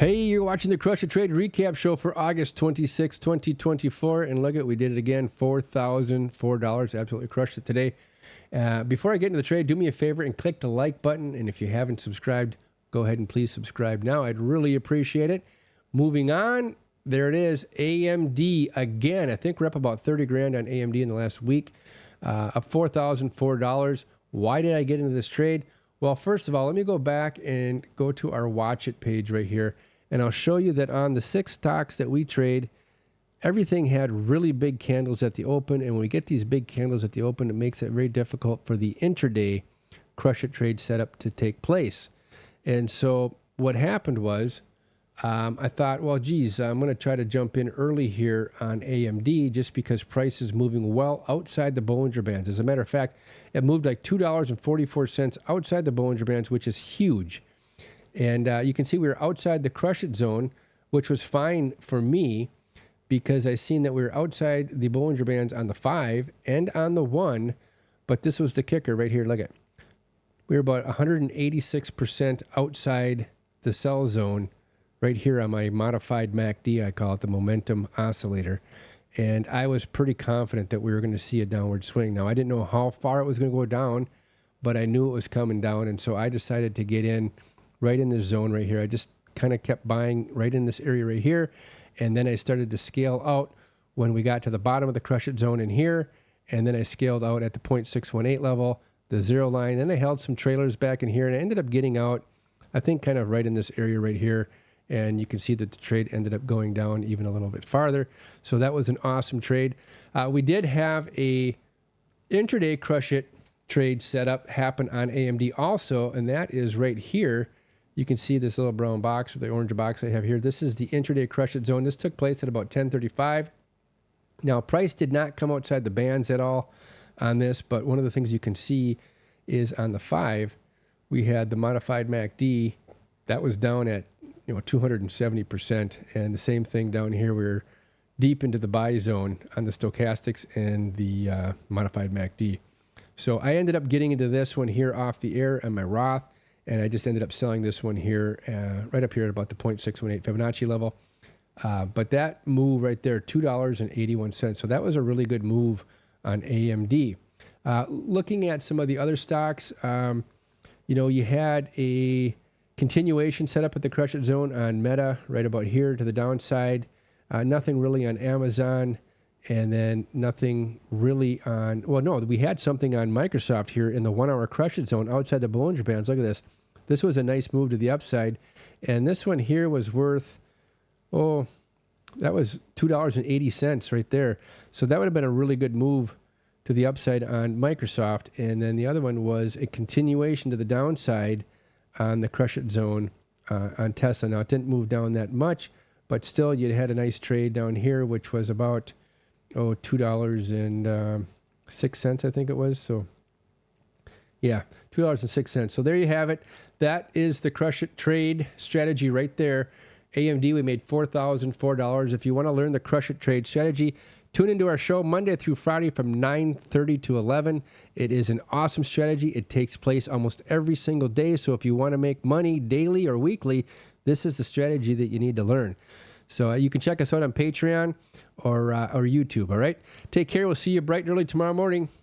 Hey, you're watching the Crush It Trade recap show for August 26, 2024. And look at, we did it again, $4,004. Absolutely crushed it today. Before I get into the trade, do me a favor and click the like button. And if you haven't subscribed, go ahead and please subscribe now. I'd really appreciate it. Moving on, there it is, AMD again. I think we're up about 30 grand on AMD in the last week, up $4,004. Why did I get into this trade? Well, first of all, let me go back and go to our Watch It page right here. And I'll show you that on the 6 stocks that we trade, everything had really big candles at the open. And when we get these big candles at the open, it makes it very difficult for the intraday Crush It trade setup to take place. And so what happened was, I thought, well, geez, I'm going to try to jump in early here on AMD just because price is moving well outside the Bollinger Bands. As a matter of fact, it moved like $2.44 outside the Bollinger Bands, which is huge. And you can see we were outside the Crush It zone, which was fine for me because I seen that we were outside the Bollinger Bands on the 5 and on the 1. But this was the kicker right here. Look at, we were about 186% outside the sell zone right here on my modified MACD. I call it the momentum oscillator. And I was pretty confident that we were going to see a downward swing. Now, I didn't know how far it was going to go down, but I knew it was coming down. And so I decided to get in right in this zone right here. I just kind of kept buying right in this area right here. And then I started to scale out when we got to the bottom of the Crush It zone in here. And then I scaled out at the 0.618 level, the 0 line. Then I held some trailers back in here and I ended up getting out, I think, kind of right in this area right here. And you can see that the trade ended up going down even a little bit farther. So that was an awesome trade. We did have a intraday Crush It trade setup happen on AMD also, and that is right here. You can see this little brown box or the orange box I have here. This is the intraday Crush It zone. This took place at about 10:35. Now, price did not come outside the bands at all on this, but one of the things you can see is on the 5, we had the modified MACD that was down at 270%, and the same thing down here. We're deep into the buy zone on the stochastics and the modified MACD. So I ended up getting into this one here off the air on my Roth, and I just ended up selling this one here right up here at about the 0.618 Fibonacci level. But that move right there, $2.81. So that was a really good move on AMD. Looking at some of the other stocks, you had a continuation set up at the Crush It zone on Meta right about here to the downside. Nothing really on Amazon, and then nothing really on, well, no, we had something on Microsoft here in the 1-hour Crush It zone outside the Bollinger Bands. Look at this. This was a nice move to the upside, and this one here was worth, that was $2.80 right there. So that would have been a really good move to the upside on Microsoft, and then the other one was a continuation to the downside on the Crush It zone on Tesla. Now, it didn't move down that much, but still, you had a nice trade down here, which was about, $2.06, I think it was. So, yeah, $2.06. So there you have it. That is the Crush It trade strategy right there. AMD, we made $4,004. If you want to learn the Crush It trade strategy, tune into our show Monday through Friday from 9:30 to 11. It is an awesome strategy. It takes place almost every single day. So if you want to make money daily or weekly, this is the strategy that you need to learn. So you can check us out on Patreon or YouTube, all right? Take care. We'll see you bright and early tomorrow morning.